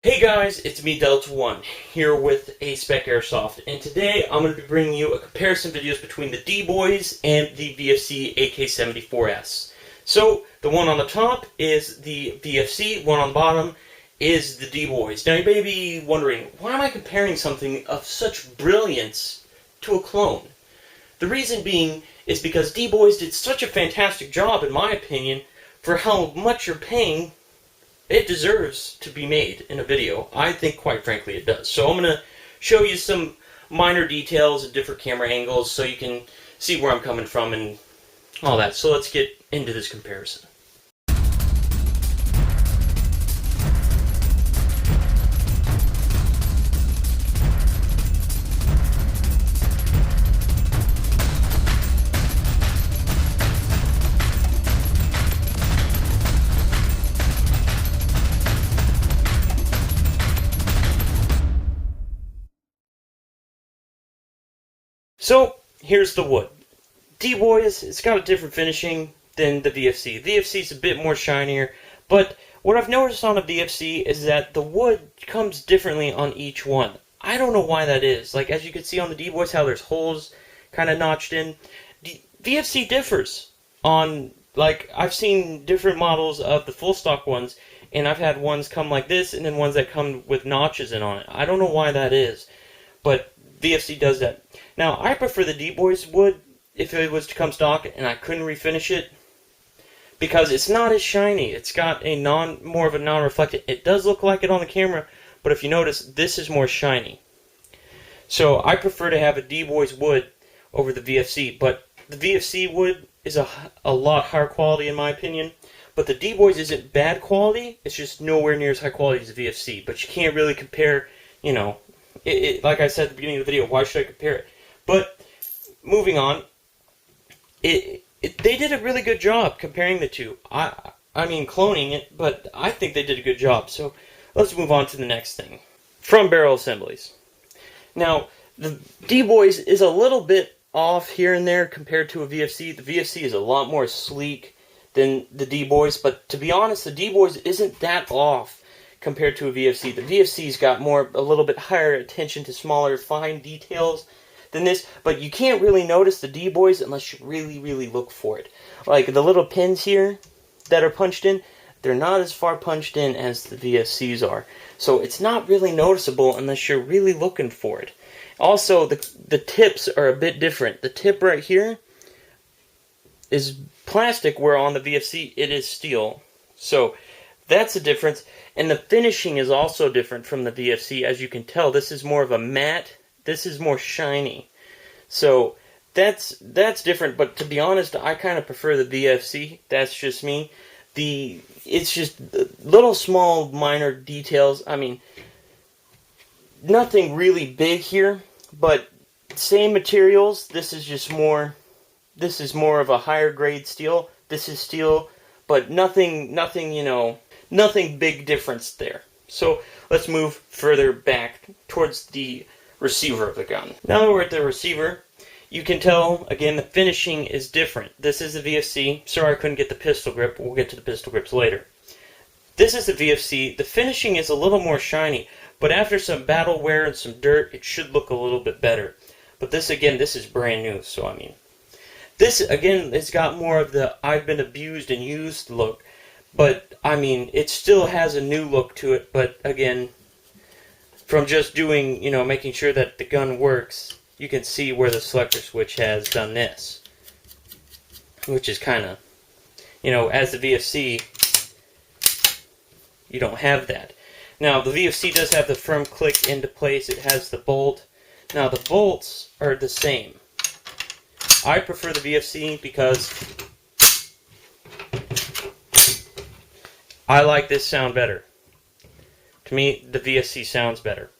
Hey guys, it's me Delta1 here with AspecAirsoft, and today I'm going to be bringing you a comparison videos between the Dboys and the VFC AKS-74S. So the one on the top is the VFC, one on the bottom is the Dboys. Now you may be wondering, why am I comparing something of such brilliance to a clone? The reason being is because Dboys did such a fantastic job, in my opinion, for how much you're paying. It deserves to be made in a video. I think, quite frankly, it does. So I'm going to show you some minor details and different camera angles so you can see where I'm coming from and all that. So let's get into this comparison. So, here's the wood. Dboys, it's got a different finishing than the VFC. The VFC is a bit more shinier, but what I've noticed on a VFC is that the wood comes differently on each one. I don't know why that is. Like, as you can see on the Dboys, how there's holes kind of notched in. VFC differs on, like, I've seen different models of the full stock ones, and I've had ones come like this, and then ones that come with notches in on it. I don't know why that is, but VFC does that. Now, I prefer the Dboys wood if it was to come stock and I couldn't refinish it, because it's not as shiny. It's got a more of a non-reflective. It does look like it on the camera, but if you notice, this is more shiny. So I prefer to have a Dboys wood over the VFC, but the VFC wood is a lot higher quality in my opinion. But the Dboys isn't bad quality. It's just nowhere near as high quality as the VFC. But you can't really compare, you know. Like I said at the beginning of the video, why should I compare it? But moving on, they did a really good job comparing the two. I mean cloning it, but I think they did a good job. So let's move on to the next thing. From barrel assemblies. Now, the Dboys is a little bit off here and there compared to a VFC. The VFC is a lot more sleek than the Dboys, but to be honest, the Dboys isn't that off compared to a VFC. The VFC's got a little bit higher attention to smaller, fine details than this, but you can't really notice the Dboys unless you really look for it. Like the little pins here that are punched in, they're not as far punched in as the VFCs are. So it's not really noticeable unless you're really looking for it. Also, the tips are a bit different. The tip right here is plastic, where on the VFC it is steel. So that's a difference. And the finishing is also different from the VFC. As you can tell, this is more of a matte. This is more shiny. So that's different. But to be honest, I kind of prefer the VFC. That's just me. It's just little small minor details. I mean, nothing really big here, but same materials. This is just more. This is more of a higher grade steel. This is steel, but nothing. You know. Nothing big difference there. So let's move further back towards the receiver of the gun. Now that we're at the receiver, you can tell, again, the finishing is different. This is the VFC. Sorry I couldn't get the pistol grip. We'll get to the pistol grips later. This is the VFC. The finishing is a little more shiny, but after some battle wear and some dirt, it should look a little bit better. But this, again, this is brand new, so I mean. This, again, it's got more of the I've been abused and used look. But, I mean, it still has a new look to it, but, again, from just doing, you know, making sure that the gun works, you can see where the selector switch has done this. Which is kind of, you know, as the VFC, you don't have that. Now, the VFC does have the firm click into place. It has the bolt. Now, the bolts are the same. I prefer the VFC because I like this sound better. To me, the VFC sounds better.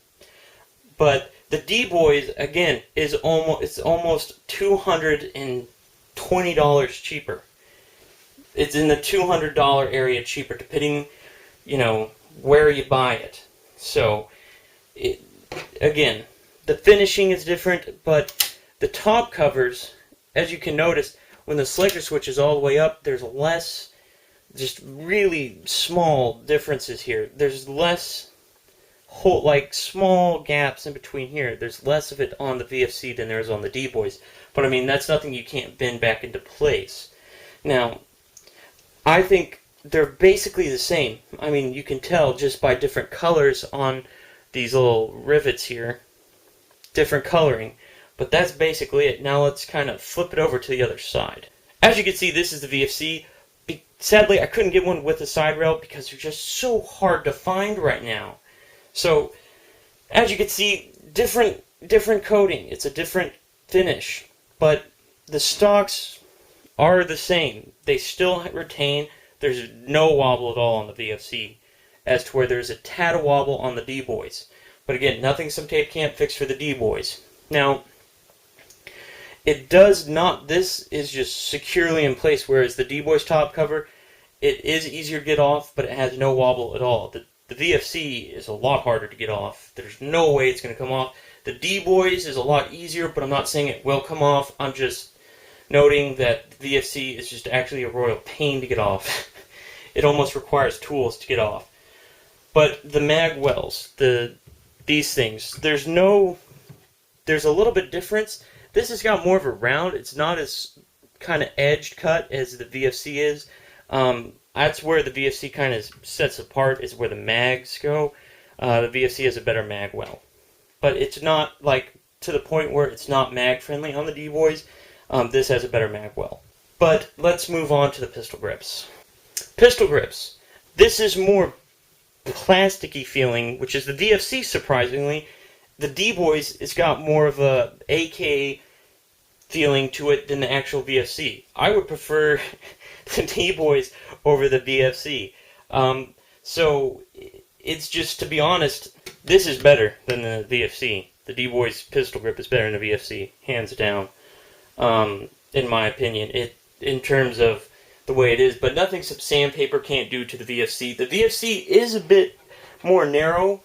But the Dboys, again, it's almost $220 cheaper. It's in the $200 area cheaper, depending, you know, where you buy it. So, again, the finishing is different, but the top covers, as you can notice, when the selector switch is all the way up, there's less, just really small differences here. There's less whole, like, small gaps in between here. There's less of it on the VFC than there is on the Dboys. But I mean, that's nothing you can't bend back into place. Now, I think they're basically the same. I mean, you can tell just by different colors on these little rivets here. Different coloring. But that's basically it. Now let's kind of flip it over to the other side. As you can see, this is the VFC. Sadly, I couldn't get one with a side rail because they're just so hard to find right now. So, as you can see, different coating. It's a different finish. But the stocks are the same. They still retain. There's no wobble at all on the VFC, as to where there's a tad of wobble on the Dboys. But again, nothing some tape can't fix for the Dboys. Now, it does not, this is just securely in place, whereas the Dboys top cover, it is easier to get off, but it has no wobble at all. The VFC is a lot harder to get off. There's no way it's going to come off. The Dboys is a lot easier, but I'm not saying it will come off. I'm just noting that the VFC is just actually a royal pain to get off. It almost requires tools to get off. But the mag wells, these things, there's a little bit difference. This has got more of a round. It's not as kind of edged cut as the VFC is. That's where the VFC kind of sets apart, is where the mags go. The VFC has a better mag well. But it's not like to the point where it's not mag friendly on the Dboys. This has a better mag well. But let's move on to the pistol grips. Pistol grips. This is more plasticky feeling, which is the VFC surprisingly. The Dboys has got more of a AK feeling to it than the actual VFC. I would prefer the Dboys over the VFC. So it's just, to be honest, this is better than the VFC. The Dboys pistol grip is better than the VFC, hands down. In my opinion, in terms of the way it is, but nothing some sandpaper can't do to the VFC. The VFC is a bit more narrow,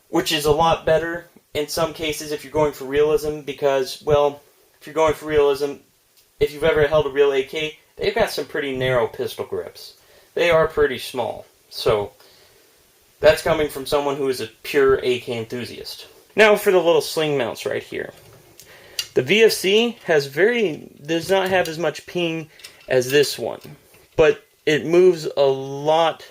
which is a lot better in some cases if you're going for realism, because, well, if you're going for realism, if you've ever held a real AK, they've got some pretty narrow pistol grips. They are pretty small. So, that's coming from someone who is a pure AK enthusiast. Now for the little sling mounts right here. The VFC does not have as much ping as this one, but it moves a lot.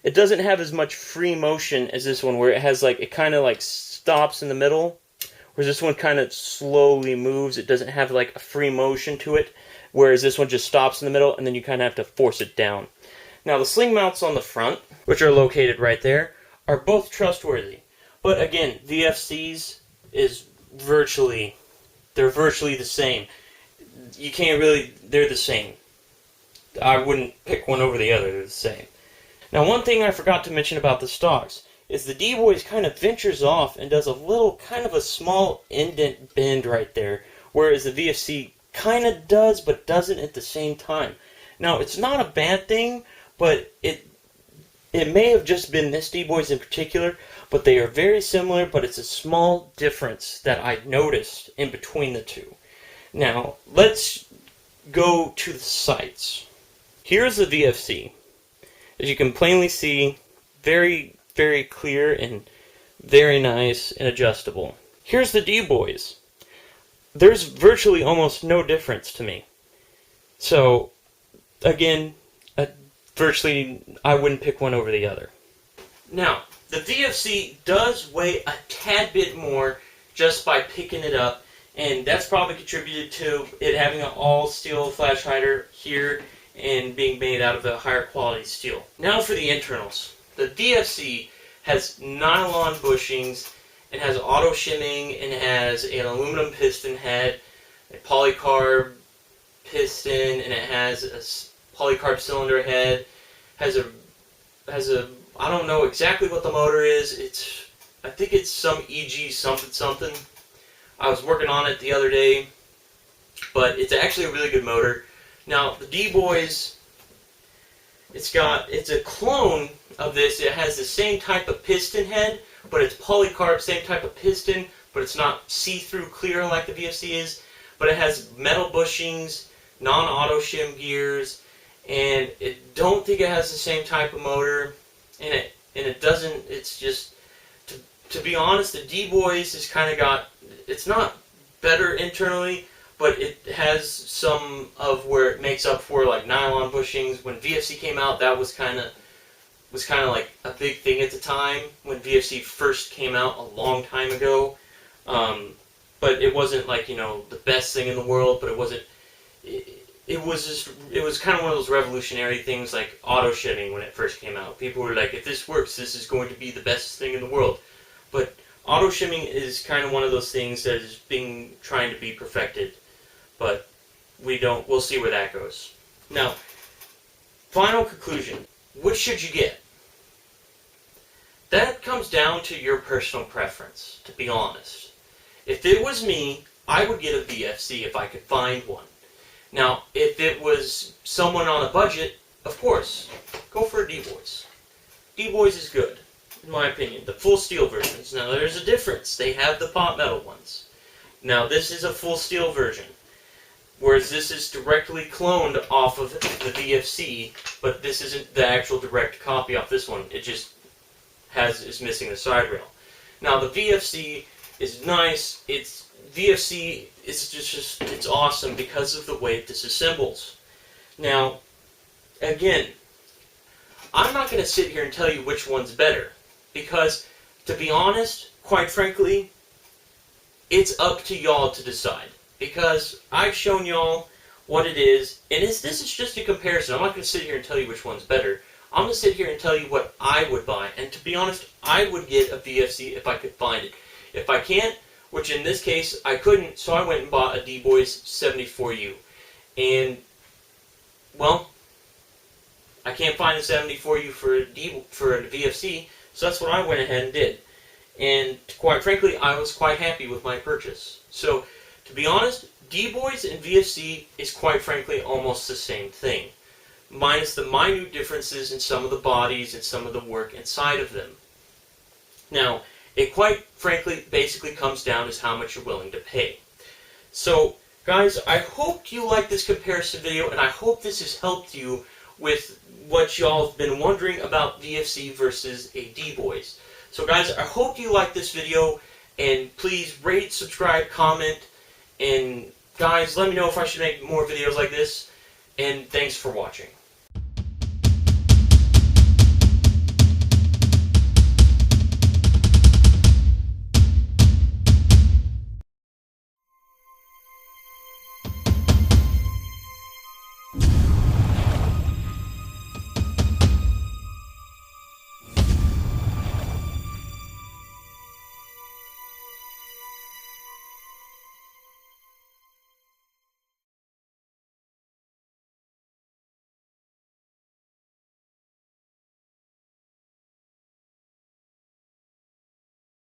It doesn't have as much free motion as this one, where it has like, it kind of like stops in the middle, whereas this one kind of slowly moves. It doesn't have like a free motion to it, whereas this one just stops in the middle and then you kind of have to force it down. Now the sling mounts on the front, which are located right there, are both trustworthy. But again, VFCs is they're virtually the same. You can't really, they're the same. I wouldn't pick one over the other, they're the same. Now one thing I forgot to mention about the stocks is the Dboys kind of ventures off and does a little, kind of a small indent bend right there, whereas the VFC kind of does, but doesn't at the same time. Now, it's not a bad thing, but it may have just been this Dboys in particular, but they are very similar, but it's a small difference that I noticed in between the two. Now, let's go to the sights. Here's the VFC. As you can plainly see, very, very clear and very nice and adjustable. Here's the Dboys. There's virtually almost no difference to me. So, again, virtually I wouldn't pick one over the other. Now, the VFC does weigh a tad bit more just by picking it up, and that's probably contributed to it having an all-steel flash hider here and being made out of a higher quality steel. Now for the internals. The VFC has nylon bushings, it has auto shimming, and it has an aluminum piston head, a polycarb piston, and it has a polycarb cylinder head. Has a I don't know exactly what the motor is. I think it's some EG something. I was working on it the other day, but it's actually a really good motor. Now the Dboys, it's a clone of this. It has the same type of piston head, but it's polycarb, same type of piston, but it's not see-through clear like the VFC is. But it has metal bushings, non-auto shim gears, and don't think it has the same type of motor. And it doesn't, it's just, to be honest, the Dboys has kind of got, it's not better internally, but it has some of where it makes up for, like nylon bushings. When VFC came out, that was kind of like a big thing at the time when VFC first came out a long time ago. But it wasn't like, you know, the best thing in the world, but it wasn't. It was kind of one of those revolutionary things like auto shimming when it first came out. People were like, if this works, this is going to be the best thing in the world. But auto shimming is kind of one of those things that is trying to be perfected. But we'll see where that goes. Now, final conclusion. Which should you get? That comes down to your personal preference, to be honest. If it was me, I would get a VFC if I could find one. Now, if it was someone on a budget, of course, go for a Dboys. Dboys is good, in my opinion. The full steel versions. Now, there's a difference. They have the pot metal ones. Now, this is a full steel version, whereas this is directly cloned off of the VFC, but this isn't the actual direct copy off this one. It just is missing the side rail. Now, the VFC is nice. VFC is it's awesome because of the way it disassembles. Now, again, I'm not going to sit here and tell you which one's better, because, to be honest, quite frankly, it's up to y'all to decide. Because I've shown y'all what it is, and this is just a comparison. I'm not going to sit here and tell you which one's better. I'm going to sit here and tell you what I would buy. And to be honest, I would get a VFC if I could find it. If I can't, which in this case I couldn't, so I went and bought a Dboys 74U. And, well, I can't find a 74U for a VFC, so that's what I went ahead and did. And quite frankly, I was quite happy with my purchase. So, to be honest, Dboys and VFC is quite frankly almost the same thing, minus the minute differences in some of the bodies and some of the work inside of them. Now, it quite frankly basically comes down to how much you're willing to pay. So, guys, I hope you liked this comparison video, and I hope this has helped you with what y'all have been wondering about VFC versus a Dboys. So, guys, I hope you liked this video, and please rate, subscribe, comment, and guys, let me know if I should make more videos like this, and thanks for watching.